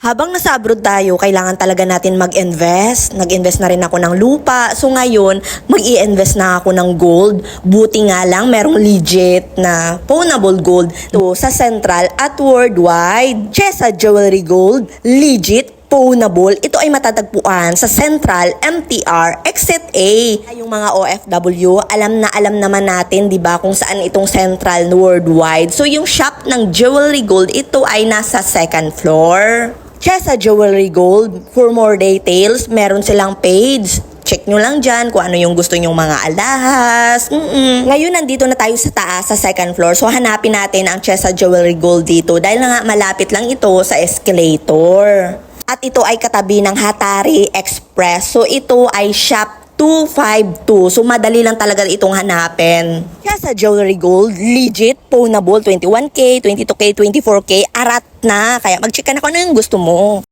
Habang nasa abroad tayo, kailangan talaga natin mag-invest. Nag-invest na rin ako ng lupa. So ngayon, mag-i-invest na ako ng gold. Buti nga lang, merong legit na pawnable gold to sa Central at Worldwide. Chesa Jewelry Gold, legit pawnable. Ito ay matatagpuan sa Central MTR Exit A. Yung mga OFW, alam naman natin, 'di ba, kung saan itong Central Worldwide. So yung shop ng Jewelry Gold, ito ay nasa second floor. Chesa Jewelry Gold, for more details, meron silang page. Check nyo lang dyan kung ano yung gusto nyong mga alahas. Ngayon, nandito na tayo sa taas, sa second floor. So, hanapin natin ang Chesa Jewelry Gold dito dahil nga malapit lang ito sa escalator. At ito ay katabi ng Hatari Express. So, ito ay shop 252. So, madali lang talaga itong hanapin. Kaya sa Jewelry Gold, legit, pawnable, 21K, 22K, 24K, arat na. Kaya mag-check ka na kung ano yung gusto mo.